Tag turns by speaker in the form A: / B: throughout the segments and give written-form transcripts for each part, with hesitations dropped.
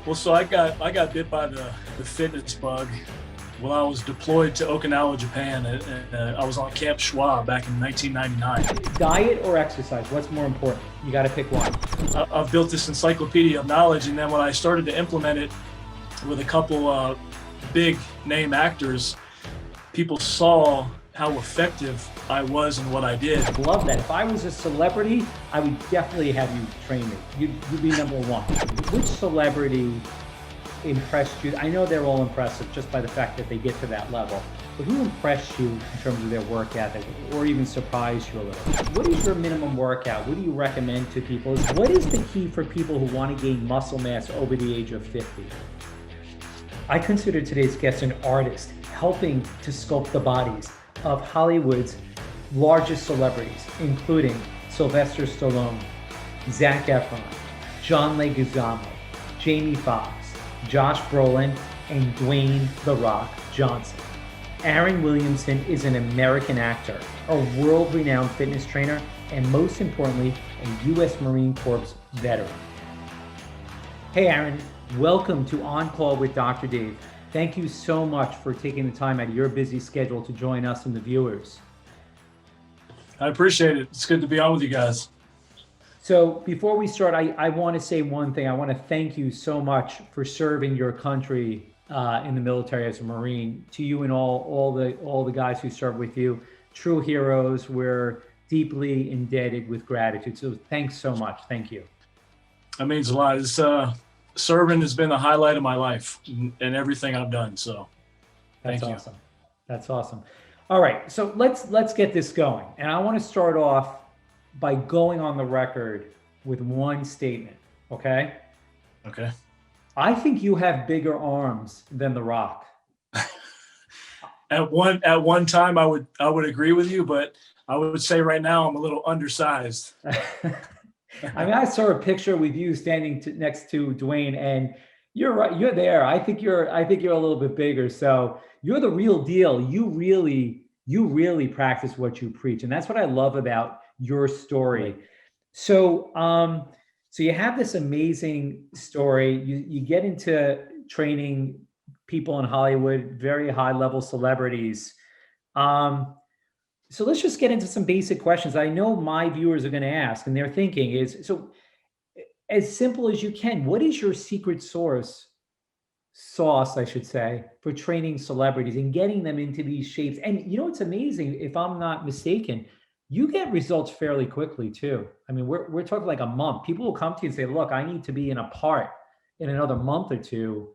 A: Well, so I got bit by the fitness bug when I was deployed to Okinawa, Japan. I was on Camp Schwab back in 1999.
B: Diet or exercise? What's more important? You got to pick one.
A: I've built this encyclopedia of knowledge, and then when I started to implement it with a couple big name actors, people saw how effective I was in what I did.
B: Love that. If I was a celebrity, I would definitely have you train me. You'd be number one. Which celebrity impressed you? I know they're all impressive just by the fact that they get to that level. But who impressed you in terms of their work ethic or even surprised you a little? What is your minimum workout? What do you recommend to people? What is the key for people who want to gain muscle mass over the age of 50? I consider today's guest an artist helping to sculpt the bodies of Hollywood's largest celebrities, including Sylvester Stallone, Zac Efron, John Leguizamo, Jamie Foxx, Josh Brolin, and Dwayne "The Rock" Johnson. Aaron Williamson is an American actor, a world-renowned fitness trainer, and most importantly, a U.S. Marine Corps veteran. Hey Aaron, welcome to On Call with Dr. Dave. Thank you so much for taking the time out of your busy schedule to join us and the viewers.
A: I appreciate it. It's good to be on with you guys.
B: So before we start, I want to say one thing. I want to thank you so much for serving your country in the military as a Marine. To you and all the guys who serve with you, true heroes. We're deeply indebted with gratitude. So thanks so much. Thank you.
A: That means a lot. Serving has been the highlight of my life and everything I've done. So thank you.
B: That's awesome. That's awesome. All right, so let's get this going. And I want to start off by going on the record with one statement, okay?
A: Okay.
B: I think you have bigger arms than The Rock.
A: At one time I would agree with you, but I would say right now I'm a little undersized.
B: I mean, I saw a picture with you standing next to Dwayne, and you're right. You're there. I think you're a little bit bigger. So you're the real deal. You really practice what you preach, and that's what I love about your story.
A: Right.
B: So you have this amazing story. You get into training people in Hollywood, very high level celebrities. So let's just get into some basic questions I know my viewers are going to ask, and they're thinking is, so as simple as you can, what is your secret sauce, I should say, for training celebrities and getting them into these shapes? And it's amazing, if I'm not mistaken, you get results fairly quickly too. I mean, we're talking like a month. People will come to you and say, look, I need to be in a part in another month or two.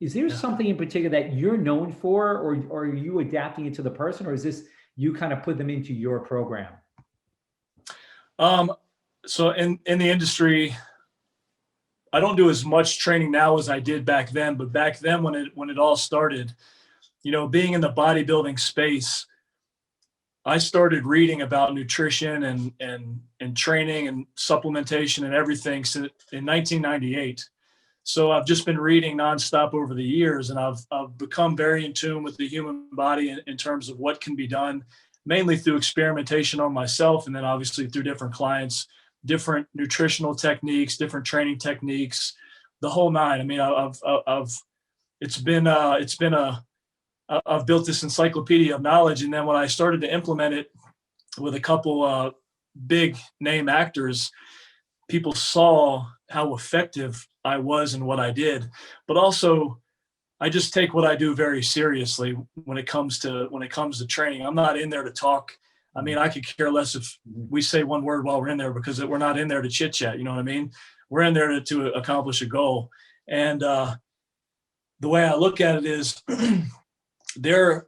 B: Is there something in particular that you're known for, or are you adapting it to the person, or is this you kind of put them into your program?
A: So in the industry, I don't do as much training now as I did back then, but back then when it all started, being in the bodybuilding space, I started reading about nutrition and training and supplementation and everything in 1998. So I've just been reading nonstop over the years, and I've become very in tune with the human body in terms of what can be done, mainly through experimentation on myself, and then obviously through different clients, different nutritional techniques, different training techniques, the whole nine. I mean, I've built this encyclopedia of knowledge, and then when I started to implement it with a couple big name actors, people saw how effective I was in what I did. But also, I just take what I do very seriously when it comes to training. I'm not in there to talk. I mean, I could care less if we say one word while we're in there, because we're not in there to chit chat. You know what I mean? We're in there to accomplish a goal. And the way I look at it is they're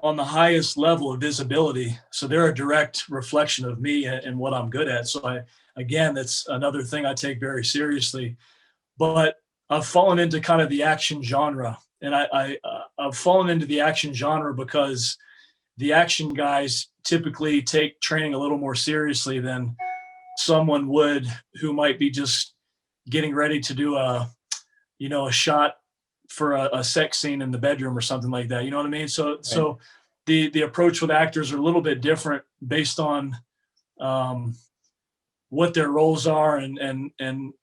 A: on the highest level of visibility. So they're a direct reflection of me and what I'm good at. So again, that's another thing I take very seriously. But I've fallen into kind of the action genre, and I've fallen into the action genre because the action guys typically take training a little more seriously than someone would who might be just getting ready to do a shot for a sex scene in the bedroom or something like that. You know what I mean? So right. So the approach with actors are a little bit different based on what their roles are and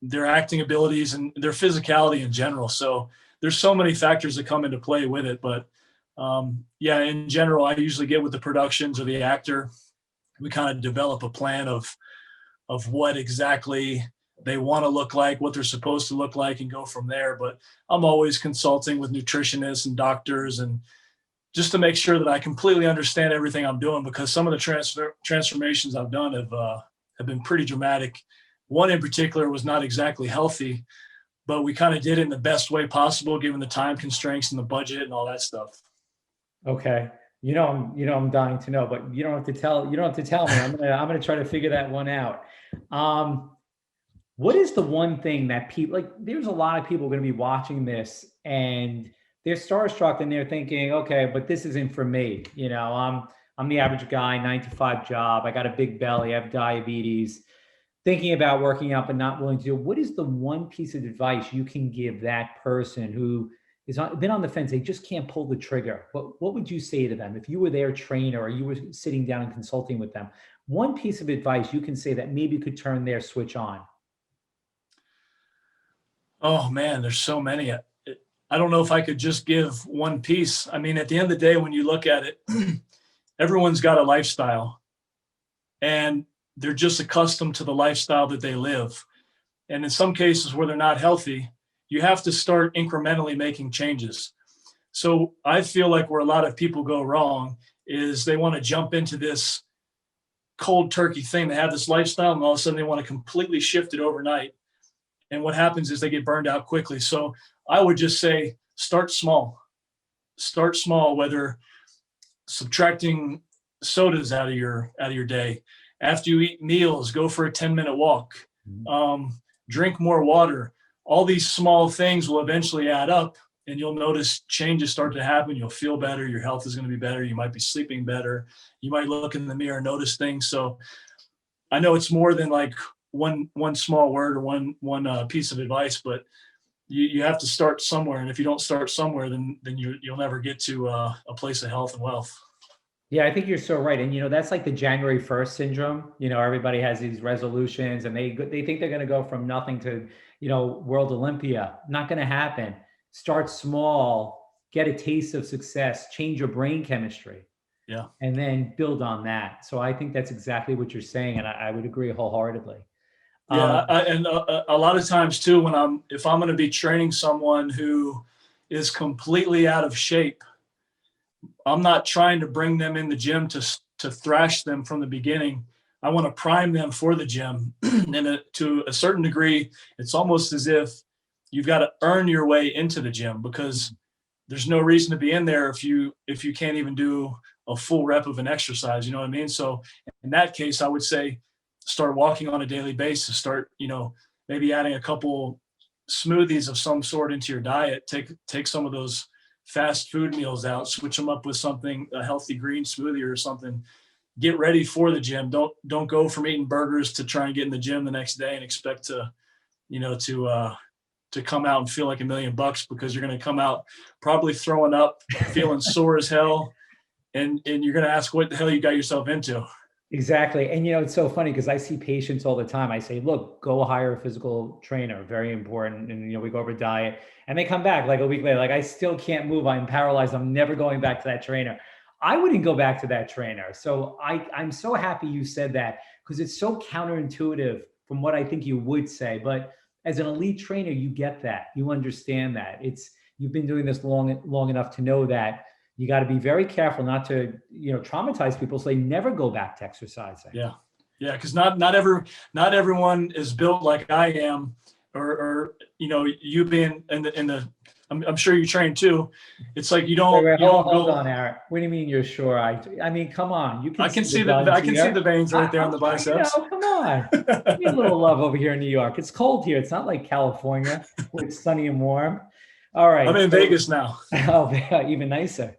A: their acting abilities and their physicality in general. So there's so many factors that come into play with it. But yeah, in general, I usually get with the productions or the actor. We kind of develop a plan of what exactly they want to look like, what they're supposed to look like, and go from there. But I'm always consulting with nutritionists and doctors, and just to make sure that I completely understand everything I'm doing, because some of the transformations I've done have been pretty dramatic. One in particular was not exactly healthy, but we kind of did it in the best way possible, given the time constraints and the budget and all that stuff.
B: Okay. I'm dying to know, but you don't have to tell me. I'm gonna try to figure that one out. What is the one thing that people like? There's a lot of people going to be watching this and they're starstruck and they're thinking, okay, but this isn't for me. I'm the average guy, 9 to 5 job. I got a big belly. I have diabetes. Thinking about working out, but not willing to do. What is the one piece of advice you can give that person who been on the fence? They just can't pull the trigger. What would you say to them if you were their trainer or you were sitting down and consulting with them? One piece of advice you can say that maybe could turn their switch on.
A: Oh man, there's so many. I don't know if I could just give one piece. I mean, at the end of the day, when you look at it, everyone's got a lifestyle and they're just accustomed to the lifestyle that they live. And in some cases where they're not healthy, you have to start incrementally making changes. So I feel like where a lot of people go wrong is they want to jump into this cold turkey thing. They have this lifestyle and all of a sudden they want to completely shift it overnight. And what happens is they get burned out quickly. So I would just say, start small, whether subtracting sodas out of your day. After you eat meals, go for a 10-minute walk, drink more water. All these small things will eventually add up and you'll notice changes start to happen. You'll feel better. Your health is going to be better. You might be sleeping better. You might look in the mirror and notice things. So I know it's more than like one small word or one piece of advice, but you have to start somewhere. And if you don't start somewhere, then you'll never get to a place of health and wealth.
B: Yeah, I think you're so right. And, that's like the January 1st syndrome. Everybody has these resolutions and they think they're going to go from nothing to, World Olympia. Not going to happen. Start small, get a taste of success, change your brain chemistry.
A: Yeah.
B: And then build on that. So I think that's exactly what you're saying. And I would agree wholeheartedly.
A: Yeah. And a lot of times too, if I'm going to be training someone who is completely out of shape, I'm not trying to bring them in the gym to thrash them from the beginning. I want to prime them for the gym. And to a certain degree, it's almost as if you've got to earn your way into the gym, because there's no reason to be in there if you can't even do a full rep of an exercise. You know what I mean? So in that case, I would say start walking on a daily basis. Start, maybe adding a couple smoothies of some sort into your diet. Take some of those fast food meals out, switch them up with something, a healthy green smoothie or something. Get ready for the gym. Don't go from eating burgers to try and get in the gym the next day and expect to come out and feel like $1 million, because you're going to come out probably throwing up, feeling sore as hell. And you're going to ask what the hell you got yourself into.
B: Exactly. And, it's so funny because I see patients all the time. I say, look, go hire a physical trainer. Very important. And, we go over diet and they come back like a week later, like, I still can't move. I'm paralyzed. I'm never going back to that trainer. I wouldn't go back to that trainer. So I'm so happy you said that, because it's so counterintuitive from what I think you would say. But as an elite trainer, you get that. You understand that. You've been doing this long enough to know that you got to be very careful not to, traumatize people, so they never go back to exercising.
A: Yeah. Yeah. Because not everyone is built like I am, or you being in the I'm sure you train too. It's like you don't.
B: Wait, hold on, Eric. What do you mean you're sure? I mean, come on.
A: I can see the veins right there on the biceps.
B: Come on. Give me a little love over here in New York. It's cold here. It's not like California where it's sunny and warm. All right.
A: I'm in Vegas now.
B: Oh, even nicer.